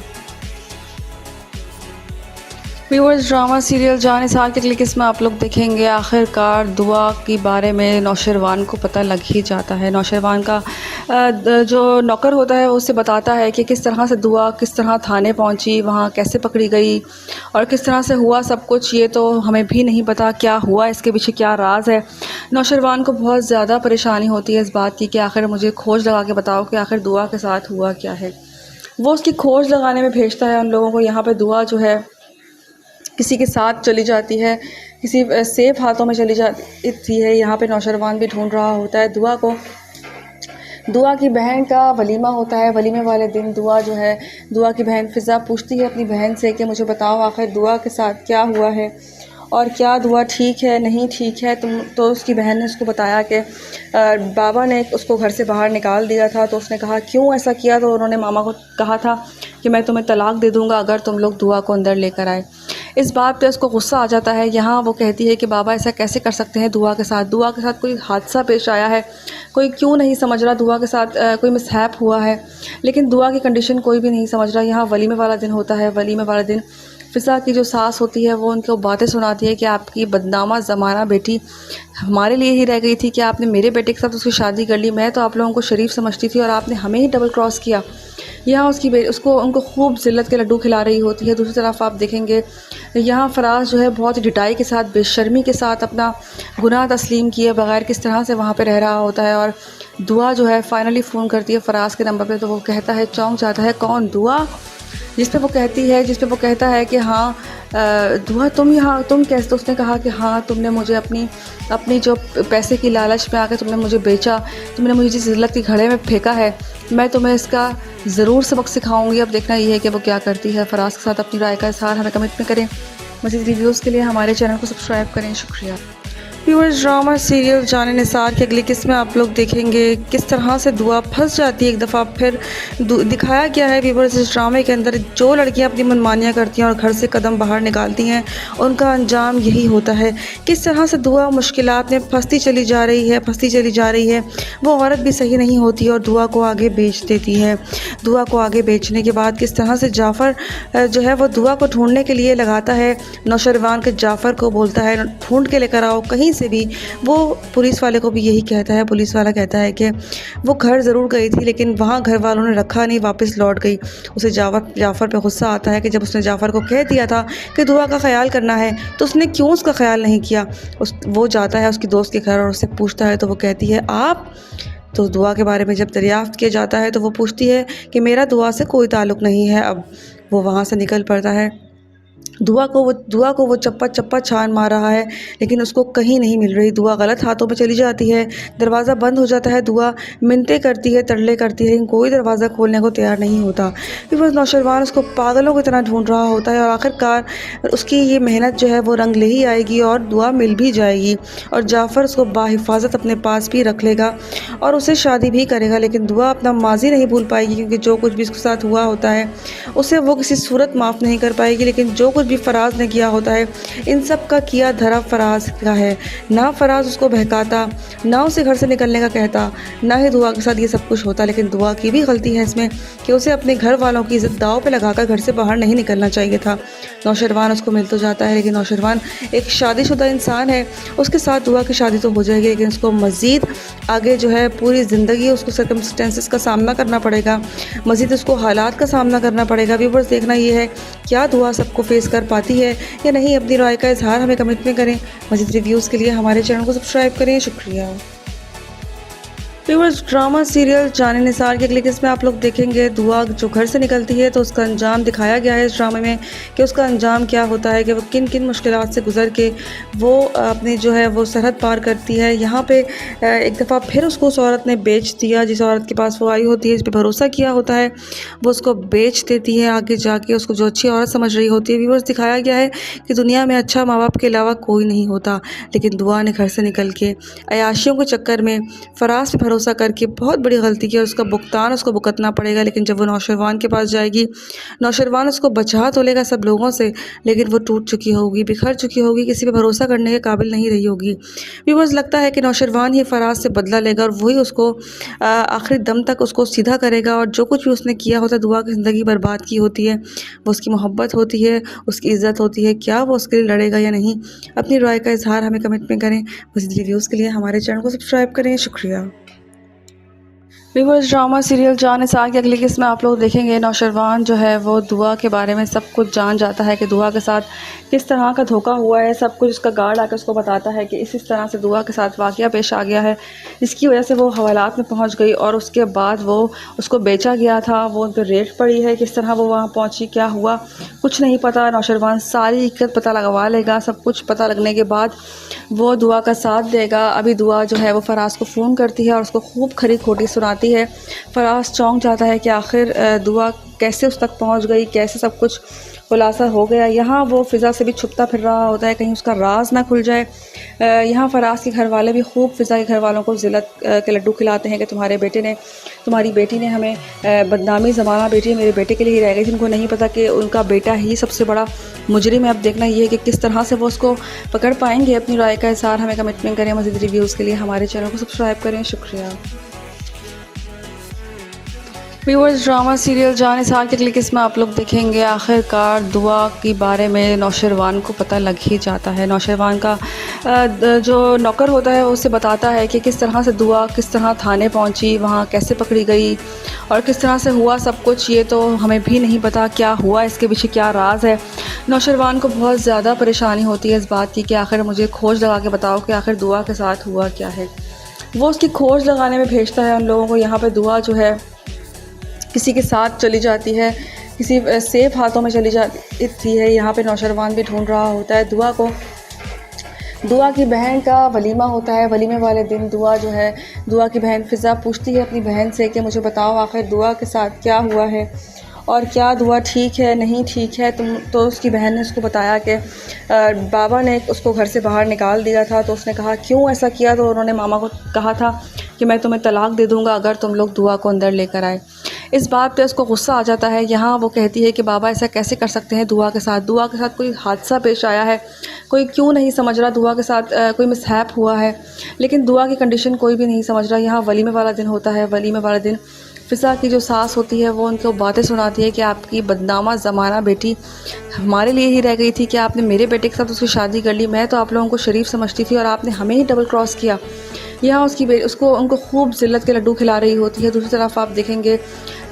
व्यूअर्स, ड्रामा सीरियल जान निसार की अगली किस्म आप लोग देखेंगे। आखिरकार दुआ के बारे में नौशरवान को पता लग ही जाता है। नौशरवान का जो नौकर होता है वो उससे बताता है कि किस तरह से दुआ किस तरह थाने पहुंची, वहां कैसे पकड़ी गई और किस तरह से हुआ सब कुछ। ये तो हमें भी नहीं पता क्या हुआ, इसके पीछे क्या राज है। नौशरवान को बहुत ज़्यादा परेशानी होती है इस बात की कि आखिर मुझे खोज लगा के बताओ कि आखिर दुआ के साथ हुआ क्या है। वो उसकी खोज लगाने में भेजता है उन लोगों को। यहाँ पर दुआ जो है किसी के साथ चली जाती है, किसी सेफ हाथों में चली जाती है। यहाँ पे नौशरवान भी ढूंढ रहा होता है दुआ को। दुआ की बहन का वलीमा होता है। वलीमे वाले दिन दुआ की बहन फ़िज़ा पूछती है अपनी बहन से कि मुझे बताओ आखिर दुआ के साथ क्या हुआ है और क्या दुआ ठीक है नहीं ठीक है। तो उसकी बहन ने उसको बताया कि बाबा ने उसको घर से बाहर निकाल दिया था। तो उसने कहा क्यों ऐसा किया। तो उन्होंने मामा को कहा था कि मैं तुम्हें तलाक दे दूँगा अगर तुम लोग दुआ को अंदर लेकर आए। इस बात पे उसको गुस्सा आ जाता है। यहाँ वो कहती है कि बाबा ऐसा कैसे कर सकते हैं दुआ के साथ कोई हादसा पेश आया है, कोई क्यों नहीं समझ रहा दुआ के साथ कोई मिसहैप हुआ है। लेकिन दुआ की कंडीशन कोई भी नहीं समझ रहा। यहाँ वलीमे वाला दिन होता है। वलीमे वाला दिन फ़िज़ा की जो सास होती है वो उनको बातें सुनाती है कि आपकी बदनामा ज़माना बेटी हमारे लिए ही रह गई थी कि आपने मेरे बेटे के साथ उसकी शादी कर ली। मैं तो आप लोगों को शरीफ समझती थी और आपने हमें ही डबल क्रॉस किया। यहाँ उनको खूब ज़िल्लत के लड्डू खिला रही होती है। दूसरी तरफ आप देखेंगे यहाँ फराज जो है बहुत ढिठाई के साथ बेशर्मी के साथ अपना गुनाह तस्लीम किए बगैर किस तरह से वहाँ पे रह रहा होता है। और दुआ जो है फ़ाइनली फ़ोन करती है फराज के नंबर पे। तो वो कहता है, चौंक जाता है, कौन दुआ। जिस पे वो कहता है कि हाँ दुआ तुम कैसे। तो उसने कहा कि हाँ तुमने मुझे अपनी जो पैसे की लालच में आकर तुमने मुझे बेचा, तुमने मुझे जिस ज़िल्लत की घड़े में फेंका है, मैं तुम्हें इसका ज़रूर सबक सिखाऊंगी। अब देखना ये है कि वो क्या करती है। फराज के साथ अपनी राय का इज़हार हमें कमेंट में करें। मज़ीद रिव्यूज़ के लिए हमारे चैनल को सब्सक्राइब करें। शुक्रिया। व्यूअर्स, ड्रामा सीरियल जान निसार की अगली किस्में आप लोग देखेंगे। किस तरह से दुआ फंस जाती है एक दफ़ा फिर दिखाया गया है। व्यूअर्स, इस ड्रामे के अंदर जो लड़कियां अपनी मनमानियां करती हैं और घर से कदम बाहर निकालती हैं उनका अंजाम यही होता है। किस तरह से दुआ मुश्किलात में फंसती चली जा रही है। वो औरत भी सही नहीं होती और दुआ को आगे बेच देती है। दुआ को आगे बेचने के बाद किस तरह से जाफ़र जो है वो दुआ को ढूंढने के लिए लगाता है। नौशरवान के जाफ़र को बोलता है ढूंढ के लेकर आओ कहीं से भी। वो पुलिस वाले को भी यही कहता है। पुलिस वाला कहता है कि वो घर ज़रूर गई थी लेकिन वहाँ घर वालों ने रखा नहीं, वापस लौट गई। उसे जाफ़र पे गुस्सा आता है कि जब उसने जाफ़र को कह दिया था कि दुआ का ख्याल करना है तो उसने क्यों उसका ख्याल नहीं किया। वो जाता है उसकी दोस्त के घर और उससे पूछता है तो वो कहती है आप। तो दुआ के बारे में जब दरियाफ्त किया जाता है तो वो पूछती है कि मेरा दुआ से कोई ताल्लुक़ नहीं है। अब वो वहाँ से निकल पड़ता है। दुआ को वो चप्पा छान मार रहा है लेकिन उसको कहीं नहीं मिल रही। दुआ गलत हाथों में चली जाती है। दरवाज़ा बंद हो जाता है। दुआ मिन्नतें करती है, तरले करती है लेकिन कोई दरवाज़ा खोलने को तैयार नहीं होता। फिर बस नौशरवान उसको पागलों की तरह ढूंढ रहा होता है और आखिरकार उसकी ये मेहनत जो है वो रंग ले ही आएगी और दुआ मिल भी जाएगी और जाफ़र उसको बाहिफाजत अपने पास भी रख लेगा और उसे शादी भी करेगा। लेकिन दुआ अपना माजी नहीं भूल पाएगी क्योंकि जो कुछ भी उसके साथ हुआ होता है उसे वो किसी सूरत माफ़ नहीं कर पाएगी। लेकिन जो कुछ भी फराज ने किया होता है इन सब का किया धरा फराज का है। ना फराज उसको बहकाता, ना उसे घर से निकलने का कहता, ना ही दुआ के साथ ये सब कुछ होता। लेकिन दुआ की भी गलती है इसमें कि उसे अपने घर वालों की इज्जत दाव पे लगाकर घर से बाहर नहीं निकलना चाहिए था। नौशरवान उसको मिल तो जाता है लेकिन नौशरवान एक शादीशुदा इंसान है। उसके साथ दुआ की शादी तो हो जाएगी लेकिन उसको मज़ीद आगे जो है पूरी ज़िंदगी उसको सर्कमस्टेंसेस का सामना करना पड़ेगा, मज़ीद उसको हालात का सामना करना पड़ेगा। व्यूअर्स, देखना ये है क्या दुआ सबको फेस कर पाती है या नहीं। अपनी राय का इज़हार हमें कमेंट में करें। मज़ीद रिव्यूज़ के लिए हमारे चैनल को सब्सक्राइब करें। शुक्रिया। व्यूअर्स, ड्रामा सीरियल जाने निसार के अगले किस्म में आप लोग देखेंगे दुआ जो घर से निकलती है तो उसका अंजाम दिखाया गया है इस ड्रामे में कि उसका अंजाम क्या होता है, कि वो किन किन मुश्किलात से गुजर के वो अपनी जो है वो सरहद पार करती है। यहाँ पे एक दफ़ा फिर उसको उस औरत ने बेच दिया, जिस औरत के पास वो आई होती है, जिस पर भरोसा किया होता है, वो उसको बेच देती है आगे जाके, उसको जो अच्छी औरत समझ रही होती है। व्यूअर्स, दिखाया गया है कि दुनिया में अच्छा माँ बाप के अलावा कोई नहीं होता, लेकिन दुआ ने घर से निकल के अयाशियों के चक्कर में फराज पे भरोसा करके बहुत बड़ी गलती की और उसका भुगतान उसको भुगतना पड़ेगा। लेकिन जब वो नौशरवान के पास जाएगी, नौशरवान उसको बचा तो लेगा सब लोगों से, लेकिन वो टूट चुकी होगी, बिखर चुकी होगी, किसी पे भरोसा करने के काबिल नहीं रही होगी। व्यूअर्स, लगता है कि नौशरवान ही फराज से बदला लेगा और वही उसको आखिरी दम तक उसको सीधा करेगा और जो कुछ भी उसने किया होता है, दुआ की ज़िंदगी बर्बाद की होती है, वो उसकी मोहब्बत होती है, उसकी इज़्ज़त होती है, क्या वो उसके लिए लड़ेगा या नहीं। अपनी राय का इजहार हमें कमेंट में करें। मज़ीद रिव्यूज़ के लिए हमारे चैनल को सब्सक्राइब करें। शुक्रिया। व्यूअर्स, ड्रामा सीरियल जान निसार के अगली किस्म में आप लोग देखेंगे नौशरवान जो है वो दुआ के बारे में सब कुछ जान जाता है कि दुआ के साथ किस तरह का धोखा हुआ है। सब कुछ उसका गार्ड आकर उसको बताता है कि इस तरह से दुआ के साथ वाक़या पेश आ गया है, इसकी वजह से वो हवालात में पहुंच गई और उसके बाद वो उसको बेचा गया था, वो उन पर रेट पड़ी है, किस तरह वो वहाँ पहुँची, क्या हुआ कुछ नहीं पता। नौशरवान सारी हकीकत पता लगवा लेगा, सब कुछ पता लगने के बाद वो दुआ का साथ देगा। अभी दुआ जो है वो फराज को फ़ोन करती है और उसको खूब खरी खोटी सुनाती है। फराज चौंक जाता है कि आखिर दुआ कैसे उस तक पहुंच गई, कैसे सब कुछ खुलासा हो गया। यहाँ वो फ़िज़ा से भी छुपता फिर रहा होता है, कहीं उसका राज ना खुल जाए। यहाँ फराज के घर वाले भी खूब फ़िज़ा के घर वालों को ज़िल्लत के लड्डू खिलाते हैं कि तुम्हारी बेटी ने हमें बदनामी ज़माना, बेटी मेरे बेटे के लिए ही रह गई थी। उनको नहीं पता कि उनका बेटा ही सबसे बड़ा मुजरिम है। अब देखना ये है कि किस तरह से वो उसको पकड़ पाएंगे। अपनी राय का इज़हार हमें कमेंट में करें। मज़ीद रिव्यूज़ के लिए हमारे चैनल को सब्सक्राइब करें। शुक्रिया। व्यूअर्स, ड्रामा सीरियल जान निसार के अगली किस्म में आप लोग देखेंगे आखिरकार दुआ के बारे में नौशरवान को पता लग ही जाता है। नौशरवान का जो नौकर होता है उससे बताता है कि किस तरह से दुआ किस तरह थाने पहुंची, वहाँ कैसे पकड़ी गई और किस तरह से हुआ सब कुछ, ये तो हमें भी नहीं पता क्या हुआ, इसके पीछे क्या राज है। नौशरवान को बहुत ज़्यादा परेशानी होती है इस बात की कि आखिर मुझे खोज लगा के बताओ कि आखिर दुआ के साथ हुआ क्या है। वो उसकी खोज लगाने में भेजता है उन लोगों को। यहाँ पर दुआ जो है किसी के साथ चली जाती है, किसी सेफ हाथों में चली जाती है। यहाँ पे नौशरवान भी ढूंढ रहा होता है दुआ को। दुआ की बहन का वलीमा होता है। वलीमे वाले दिन दुआ जो है, दुआ की बहन फ़िज़ा पूछती है अपनी बहन से कि मुझे बताओ आखिर दुआ के साथ क्या हुआ है और क्या दुआ ठीक है नहीं ठीक है। तो उसकी बहन ने उसको बताया कि बाबा ने उसको घर से बाहर निकाल दिया था। तो उसने कहा क्यों ऐसा किया, तो उन्होंने मामा को कहा था कि मैं तुम्हें तलाक दे दूँगा अगर तुम लोग दुआ को अंदर लेकर आए। इस बात पे उसको गुस्सा आ जाता है। यहाँ वो कहती है कि बाबा ऐसा कैसे कर सकते हैं दुआ के साथ कोई हादसा पेश आया है, कोई क्यों नहीं समझ रहा, दुआ के साथ कोई मिसहैप हुआ है। लेकिन दुआ की कंडीशन कोई भी नहीं समझ रहा। यहाँ वलीमे वाला दिन होता है। वलीमे वाला दिन फ़िज़ा की जो सास होती है वो उनको बातें सुनाती है कि आपकी बदनामा ज़माना बेटी हमारे लिए ही रह गई थी कि आपने मेरे बेटे के साथ उसकी शादी कर ली। मैं तो आप लोगों को शरीफ समझती थी और आपने हमें ही डबल क्रॉस किया। यहाँ उनको खूब ज़िल्लत के लड्डू खिला रही होती है। दूसरी तरफ आप देखेंगे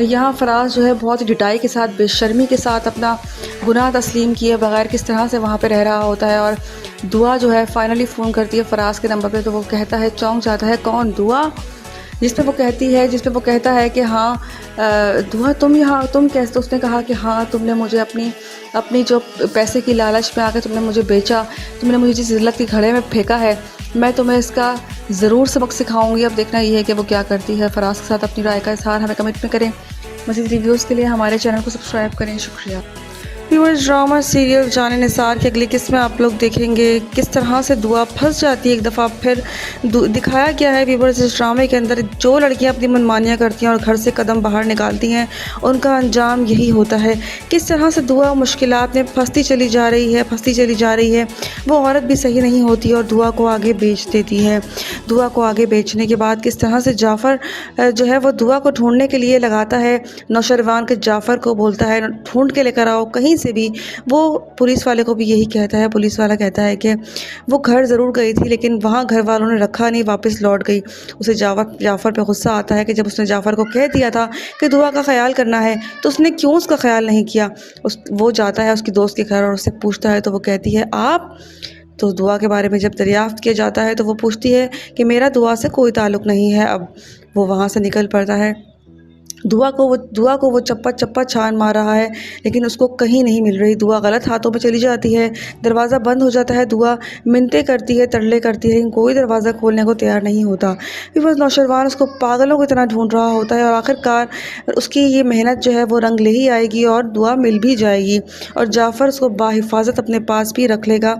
यहाँ फराज जो है बहुत ढिठाई के साथ, बेशर्मी के साथ अपना गुनाह तस्लीम किए बगैर किस तरह से वहाँ पे रह रहा होता है। और दुआ जो है फाइनली फ़ोन करती है फराज के नंबर पे, तो वो कहता है, चौंक जाता है, कौन? दुआ? जिस पे वो कहता है कि हाँ दुआ तुम कैसे? तो उसने कहा कि हाँ, तुमने मुझे अपनी जो पैसे की लालच में आकर तुमने मुझे बेचा, तुमने मुझे जिस ज़िल्लत के घड़े में फेंका है, मैं तुम्हें इसका ज़रूर सबक सिखाऊंगी। अब देखना ये है कि वो क्या करती है। फराज के साथ अपनी राय का इज़हार हमें कमेंट में करें। मज़ीद रिव्यूज़ के लिए हमारे चैनल को सब्सक्राइब करें। शुक्रिया। व्यूअर्स, ड्रामा सीरियल जाने निसार की अगली किस्म में आप लोग देखेंगे किस तरह से दुआ फंस जाती है। एक दफ़ा फिर दिखाया गया है व्यूअर्स इस ड्रामे के अंदर, जो लड़कियां अपनी मनमानियां करती हैं और घर से कदम बाहर निकालती हैं उनका अंजाम यही होता है। किस तरह से दुआ मुश्किलात में फंसती चली जा रही है। वो औरत भी सही नहीं होती और दुआ को आगे बेच देती है। दुआ को आगे बेचने के बाद किस तरह से जाफ़र जो है वो दुआ को ढूंढने के लिए लगाता है। नौशरवान के जाफ़र को बोलता है ढूंढ के लेकर आओ कहीं से भी। वो पुलिस वाले को भी यही कहता है। पुलिस वाला कहता है कि वो घर ज़रूर गई थी लेकिन वहाँ घर वालों ने रखा नहीं, वापस लौट गई। उसे जाफ़र पे गुस्सा आता है कि जब उसने जाफ़र को कह दिया था कि दुआ का ख्याल करना है तो उसने क्यों उसका ख्याल नहीं किया। वो जाता है उसकी दोस्त के घर और उससे पूछता है तो वो कहती है आप तो दुआ के बारे में जब दरियाफ्त किया जाता है तो वो पूछती है कि मेरा दुआ से कोई ताल्लुक़ नहीं है। अब वो वहाँ से निकल पड़ता है। दुआ को वो चप्पा चप्पा छान मार रहा है, लेकिन उसको कहीं नहीं मिल रही। दुआ गलत हाथों में चली जाती है, दरवाज़ा बंद हो जाता है। दुआ मिन्नतें करती है, तरले करती है, लेकिन कोई दरवाज़ा खोलने को तैयार नहीं होता। फिर बस नौशरवान उसको पागलों की तरह ढूंढ रहा होता है और आखिरकार उसकी ये मेहनत जो है वो रंग ले ही आएगी और दुआ मिल भी जाएगी और जाफ़र उसको बाहिफाजत अपने पास भी रख लेगा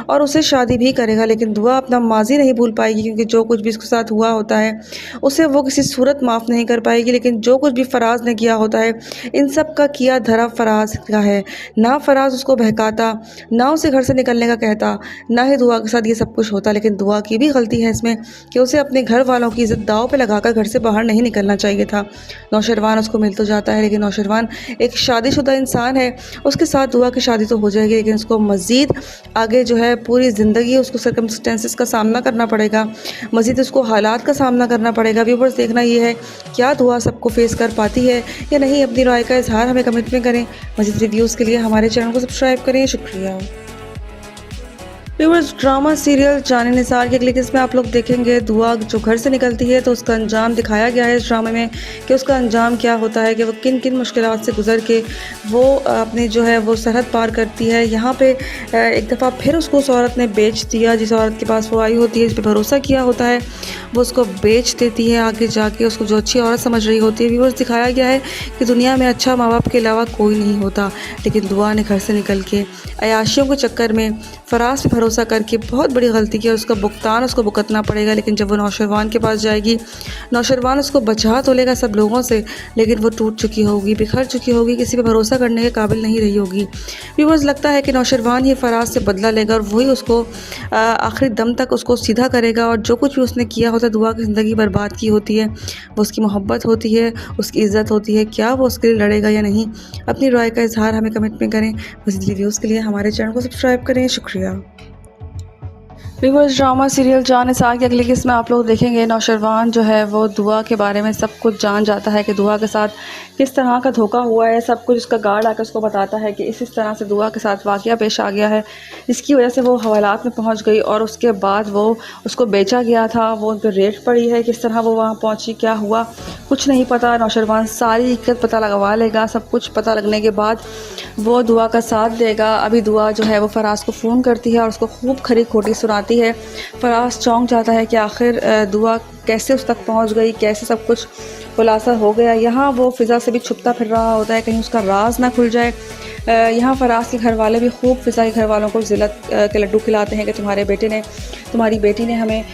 और उससे शादी भी करेगा। लेकिन दुआ अपना माजी नहीं भूल पाएगी, क्योंकि जो कुछ भी उसके साथ हुआ होता है उसे वो किसी सूरत माफ़ नहीं कर पाएगी। लेकिन जो कुछ भी फराज ने किया होता है, इन सब का किया धरा फराज का है। ना फराज उसको बहकाता, ना उसे घर से निकलने का कहता, ना ही दुआ के साथ ये सब कुछ होता। लेकिन दुआ की भी गलती है इसमें कि उसे अपने घर वालों की इज्जत दाव पे लगाकर घर से बाहर नहीं निकलना चाहिए था। नौशरवान उसको मिल तो जाता है, लेकिन नौशरवान एक शादीशुदा इंसान है। उसके साथ दुआ की शादी तो हो जाएगी, लेकिन उसको मज़ीद आगे जो है पूरी ज़िंदगी उसको सर्कमस्टेंसेस का सामना करना पड़ेगा, मज़ीद उसको हालात का सामना करना पड़ेगा। व्यूअर्स, देखना ये है क्या दुआ सबको फेस कर पाती है या नहीं। अपनी राय का इजहार हमें कमेंट में करें। मज़ीद रिव्यूज़ के लिए हमारे चैनल को सब्सक्राइब करें। शुक्रिया। व्यूअर्स, ड्रामा सीरियल जाने निसार की अगली किस्त में आप लोग देखेंगे दुआ जो घर से निकलती है तो उसका अंजाम दिखाया गया है इस ड्रामे में कि उसका अंजाम क्या होता है, कि वो किन किन मुश्किलात से गुजर के वो अपनी जो है वो सरहद पार करती है। यहाँ पे एक दफ़ा फिर उसको उस औरत ने बेच दिया, जिस औरत के पास वो आई होती है, जिस पर भरोसा किया होता है, वो उसको बेच देती है आगे जाके, उसको जो अच्छी औरत समझ रही होती है। व्यूअर्स, दिखाया गया है कि दुनिया में अच्छा माँ बाप के अलावा कोई नहीं होता, लेकिन दुआ ने घर से निकल के अयाशियों के चक्कर में फराज पे भरोसा करके बहुत बड़ी गलती की और उसका भुगतान उसको भुगतना पड़ेगा। लेकिन जब वो नौशरवान के पास जाएगी, नौशरवान उसको बचा तो लेगा सब लोगों से, लेकिन वो टूट चुकी होगी, बिखर चुकी होगी, किसी पे भरोसा करने के काबिल नहीं रही होगी। व्यूअर्स, लगता है कि नौशरवान ही फराज से बदला लेगा और वही उसको आखिरी दम तक उसको सीधा करेगा और जो कुछ भी उसने किया होता है, दुआ की ज़िंदगी बर्बाद की होती है, वो उसकी मोहब्बत होती है, उसकी इज़्ज़त होती है, क्या वो उसके लिए लड़ेगा या नहीं। अपनी राय का इजहार हमें कमेंट में करें। मज़ीद रिव्यूज़ के लिए हमारे चैनल को सब्सक्राइब करें। शुक्रिया। व्यूअर्स, ड्रामा सीरियल जान निसार की अगली किस्त में आप लोग देखेंगे नौशरवान जो है वो दुआ के बारे में सब कुछ जान जाता है कि दुआ के साथ किस तरह का धोखा हुआ है। सब कुछ उसका गार्ड आकर उसको बताता है कि इस तरह से दुआ के साथ वाक़या पेश आ गया है, जिसकी वजह से वो हवालात में पहुंच गई और उसके बाद वो उसको बेचा गया था। वो उन पर रेड पड़ी है, किस तरह वो वहाँ पहुँची, क्या हुआ, कुछ नहीं पता। नौशरवान सारी हकीकत पता लगवा लेगा। सब कुछ पता लगने के बाद वो दुआ का साथ देगा। अभी दुआ जो है वो फराज को फ़ोन करती है और उसको खूब खरी खोटी सुनाती है। फराज चौंक जाता है कि आखिर दुआ कैसे उस तक पहुंच गई, कैसे सब कुछ खुलासा हो गया। यहाँ वो फ़िज़ा से भी छुपता फिर रहा होता है, कहीं उसका राज ना खुल जाए। यहाँ फराज के घर वाले भी खूब फ़िज़ा के घर वालों को ज़िल्लत के लड्डू खिलाते हैं कि तुम्हारी बेटी ने हमें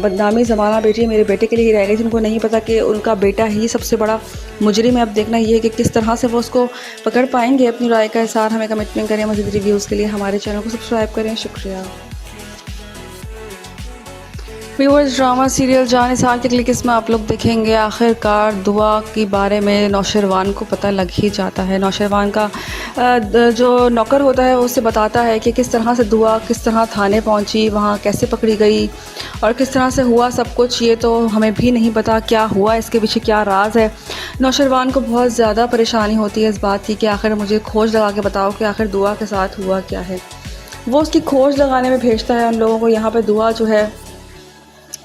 बदनामी ज़माना बेटी मेरे बेटे के लिए ही रह गई। जिनको नहीं पता कि उनका बेटा ही सबसे बड़ा मुजरिम है। अब देखना ये है कि किस तरह से वो उसको पकड़ पाएंगे। अपनी राय का इज़हार हमें कमेंट में करें। मज़ीद रिव्यूज़ के लिए हमारे चैनल को सब्सक्राइब करें। शुक्रिया। व्यूअर्स, ड्रामा सीरियल जान निसार की अगली किस्त में आप लोग देखेंगे आखिरकार दुआ के बारे में नौशरवान को पता लग ही जाता है। नौशरवान का जो नौकर होता है वो उससे बताता है कि किस तरह से दुआ किस तरह थाने पहुंची, वहाँ कैसे पकड़ी गई और किस तरह से हुआ सब कुछ। ये तो हमें भी नहीं पता क्या हुआ, इसके पीछे क्या राज है। नौशरवान को बहुत ज़्यादा परेशानी होती है इस बात की कि आखिर मुझे खोज लगा के बताओ कि आखिर दुआ के साथ हुआ क्या है। वो उसकी खोज लगाने में भेजता है उन लोगों को। यहाँ पर दुआ जो है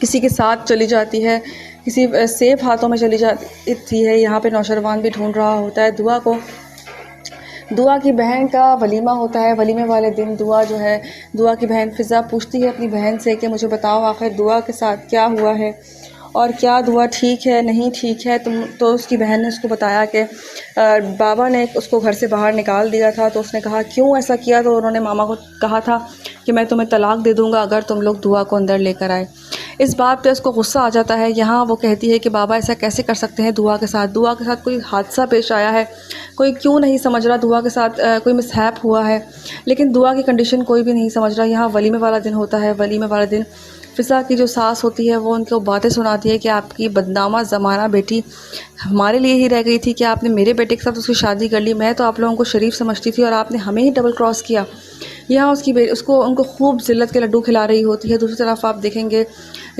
किसी के साथ चली जाती है, किसी सेफ हाथों में चली जाती है। यहाँ पे नौशरवान भी ढूंढ रहा होता है दुआ को। दुआ की बहन का वलीमा होता है। वलीमे वाले दिन दुआ जो है, दुआ की बहन फ़िज़ा पूछती है अपनी बहन से कि मुझे बताओ आखिर दुआ के साथ क्या हुआ है और क्या दुआ ठीक है नहीं ठीक है। तो उसकी बहन ने उसको बताया कि बाबा ने उसको घर से बाहर निकाल दिया था। तो उसने कहा क्यों ऐसा किया, तो उन्होंने मामा को कहा था कि मैं तुम्हें तलाक दे दूँगा अगर तुम लोग दुआ को अंदर लेकर आए। इस बात पे उसको गुस्सा आ जाता है। यहाँ वो कहती है कि बाबा ऐसा कैसे कर सकते हैं दुआ के साथ कोई हादसा पेश आया है, कोई क्यों नहीं समझ रहा दुआ के साथ कोई मिसहैप हुआ है। लेकिन दुआ की कंडीशन कोई भी नहीं समझ रहा। यहाँ वलीमे वाला दिन होता है। वलीमे वाले दिन फ़िज़ा की जो सास होती है वो उनको बातें सुनाती है कि आपकी बदनामा ज़माना बेटी हमारे लिए ही रह गई थी कि आपने मेरे बेटे के साथ उसकी शादी कर ली। मैं तो आप लोगों को शरीफ समझती थी और आपने हमें ही डबल क्रॉस किया। यहाँ उनको खूब ज़िल्लत के लड्डू खिला रही होती है। दूसरी तरफ आप देखेंगे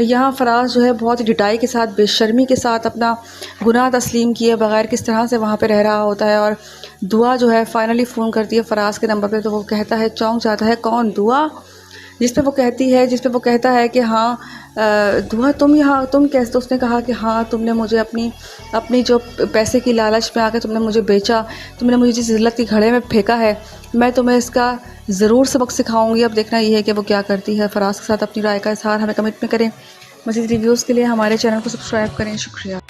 यहाँ फराज जो है बहुत ही ढिठाई के साथ, बेशर्मी के साथ अपना गुनाह तस्लीम किए बगैर किस तरह से वहाँ पे रह रहा होता है। और दुआ जो है फ़ाइनली फ़ोन करती है फराज के नंबर पे, तो वो कहता है, चौंक जाता है, कौन दुआ? जिस पे वो कहता है कि हाँ दुआ तुम कैसे। तो उसने कहा कि हाँ तुमने मुझे अपनी जो पैसे की लालच में आकर तुमने मुझे बेचा, तुमने मुझे जिस ज़िल्लत की घड़े में फेंका है, मैं तुम्हें इसका ज़रूर सबक सिखाऊंगी। अब देखना ये है कि वो क्या करती है। फराज के साथ अपनी राय का इज़हार हमें कमेंट में करें। मज़ीद रिव्यूज़ के लिए हमारे चैनल को सब्सक्राइब करें। शुक्रिया।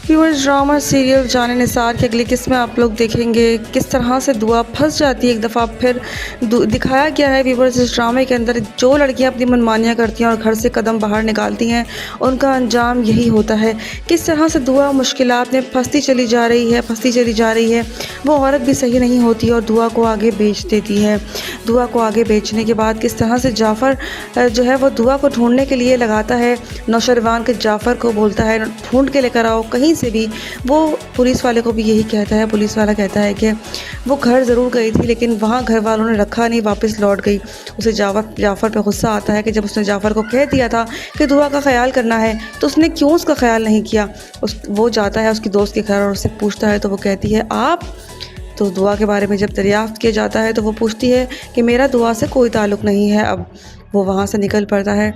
व्यूअर्स, ड्रामा सीरियल जाने निसार की अगली किस्त में आप लोग देखेंगे किस तरह से दुआ फंस जाती है एक दफ़ा फिर। दिखाया गया है व्यूअर्स इस ड्रामे के अंदर जो लड़कियां अपनी मनमानियां करती हैं और घर से कदम बाहर निकालती हैं उनका अंजाम यही होता है। किस तरह से दुआ मुश्किलात में फंसती चली जा रही है। वो औरत भी सही नहीं होती और दुआ को आगे बेच देती है। दुआ को आगे बेचने के बाद किस तरह से जाफ़र जो है वो दुआ को ढूंढने के लिए लगाता है। नौशरवान के जाफ़र को बोलता है ढूंढ के लेकर आओ कहीं से भी। वो पुलिस वाले को भी यही कहता है। पुलिस वाला कहता है कि वो घर ज़रूर गई थी लेकिन वहाँ घर वालों ने रखा नहीं, वापस लौट गई। उसे जाफ़र पे गुस्सा आता है कि जब उसने जाफ़र को कह दिया था कि दुआ का ख्याल करना है तो उसने क्यों उसका ख्याल नहीं किया। वो जाता है उसकी दोस्त के घर और उससे पूछता है तो वो कहती है आप। तो दुआ के बारे में जब दरियाफ्त किया जाता है तो वो पूछती है कि मेरा दुआ से कोई ताल्लुक़ नहीं है। अब वो वहाँ से निकल पड़ता है।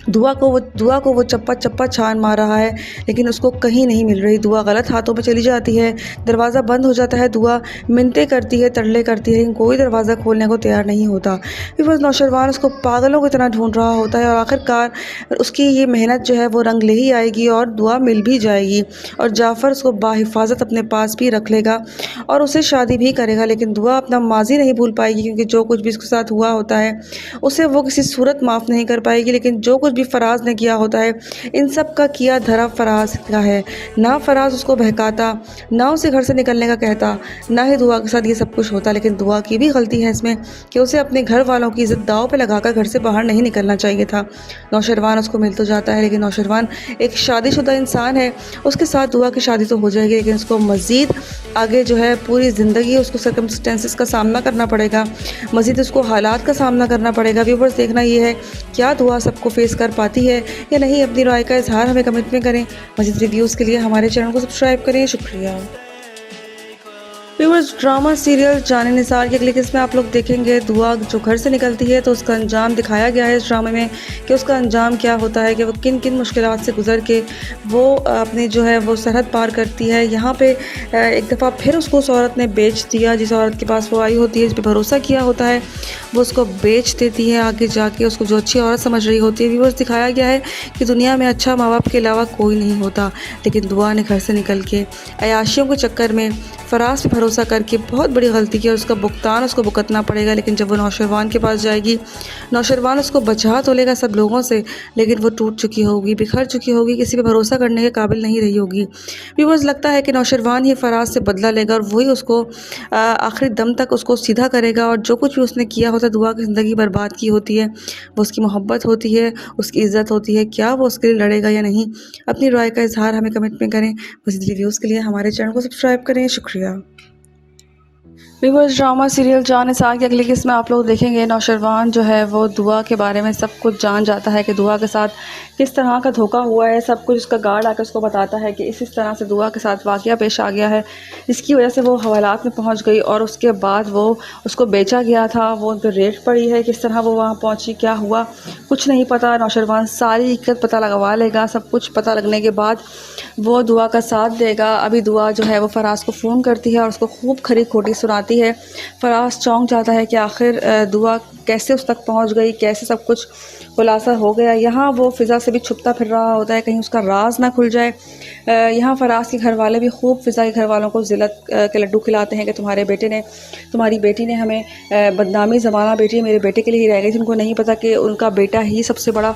दुआ को वो चप्पा छान मार रहा है लेकिन उसको कहीं नहीं मिल रही। दुआ गलत हाथों में चली जाती है। दरवाज़ा बंद हो जाता है। दुआ मिन्नतें करती है, तरले करती है लेकिन कोई दरवाज़ा खोलने को तैयार नहीं होता। फिर बस नौशरवान उसको पागलों की तरह ढूंढ रहा होता है और आखिरकार उसकी ये मेहनत जो है वो रंग ले ही आएगी और दुआ मिल भी जाएगी और जाफ़र उसको बाहिफाजत अपने पास भी रख लेगा और उसे शादी भी करेगा। लेकिन दुआ अपना माजी नहीं भूल पाएगी क्योंकि जो कुछ भी उसके साथ हुआ होता है उसे वो किसी सूरत माफ़ नहीं कर पाएगी। लेकिन जो कुछ भी फराज ने किया होता है इन सब का किया धरा फराज का है। ना फराज उसको बहकाता, ना उसे घर से निकलने का कहता, ना ही दुआ के साथ ये सब कुछ होता। लेकिन दुआ की भी गलती है इसमें कि उसे अपने घर वालों की इज्जत दाव पे लगाकर घर से बाहर नहीं निकलना चाहिए था। नौशरवान उसको मिल तो जाता है लेकिन नौशरवान एक शादीशुदा इंसान है। उसके साथ दुआ की शादी तो हो जाएगी लेकिन उसको मज़ीद आगे जो है पूरी ज़िंदगी उसको सर्कमस्टेंसेस का सामना करना पड़ेगा, मज़ीद उसको हालात का सामना करना पड़ेगा। व्यूअर्स, देखना ये है क्या दुआ सबको फेस कर पाती है या नहीं। अपनी राय का इज़हार हमें कमेंट में करें। मज़ीद रिव्यूज़ के लिए हमारे चैनल को सब्सक्राइब करें। शुक्रिया। व्यूअर्स, ड्रामा सीरियल जाने निसार की अगली किस्त में आप लोग देखेंगे दुआ जो घर से निकलती है तो उसका अंजाम दिखाया गया है इस ड्रामे में कि उसका अंजाम क्या होता है कि वो किन किन मुश्किलात से गुज़र के वो अपनी जो है वो सरहद पार करती है। यहाँ पे एक दफ़ा फिर उसको उस औरत ने बेच दिया। जिस औरत के पास वो आई होती है, जिस पर भरोसा किया होता है, वो उसको बेच देती है आगे जाके उसको जो अच्छी औरत समझ रही होती है। व्यूअर्स, दिखाया गया है कि दुनिया में अच्छा माँ बाप के अलावा कोई नहीं होता। लेकिन दुआ ने घर से निकल के अयाशियों के चक्कर में फराज पे भरोसा करके बहुत बड़ी गलती की और उसका भुगतान उसको भुगतना पड़ेगा। लेकिन जब वो नौशरवान के पास जाएगी, नौशरवान उसको बचा तो लेगा सब लोगों से लेकिन वो टूट चुकी होगी, बिखर चुकी होगी, किसी पे भरोसा करने के काबिल नहीं रही होगी। व्यूअर्स, लगता है कि नौशरवान ही फराज से बदला लेगा और वही उसको आखिरी दम तक उसको सीधा करेगा और जो कुछ भी उसने किया होता है, दुआ की ज़िंदगी बर्बाद की होती है, वो उसकी मोहब्बत होती है, उसकी इज़्ज़त होती है, क्या वो उसके लिए लड़ेगा या नहीं। अपनी राय का इज़हार हमें कमेंट में करें। मज़ीद रिव्यूज़ के लिए हमारे चैनल को सब्सक्राइब करें। शुक्रिया। व्यूअर्स, ड्रामा सीरियल जान निसार की अगली किस्त में आप लोग देखेंगे नौशरवान जो है वो दुआ के बारे में सब कुछ जान जाता है कि दुआ के साथ किस तरह का धोखा हुआ है। सब कुछ उसका गार्ड आकर उसको बताता है कि इस तरह से दुआ के साथ वाक़या पेश आ गया है, जिसकी वजह से वो हवालात में पहुंच गई और उसके बाद वो उसको बेचा गया था। वो उन पर रेड पड़ी है, किस तरह वो वहाँ पहुँची, क्या हुआ, कुछ नहीं पता। नौशरवान सारी हकीकत पता लगवा लेगा। सब कुछ पता लगने के बाद वो दुआ का साथ देगा। अभी दुआ जो है वो फराज को फ़ोन करती है और उसको खूब खरी खोटी सुनाती है। फराज चौंक जाता है कि आखिर दुआ कैसे उस तक पहुंच गई, कैसे सब कुछ खुलासा हो गया। यहाँ वो फ़िज़ा से भी छुपता फिर रहा होता है कहीं उसका राज ना खुल जाए। यहाँ फराज के घर वाले भी खूब फ़िज़ा के घर वालों को ज़िल्लत के लड्डू खिलाते हैं कि तुम्हारी बेटी ने हमें बदनामी ज़माना बेटी मेरे बेटे के लिए ही रह गई थी। उनको नहीं पता कि उनका बेटा ही सबसे बड़ा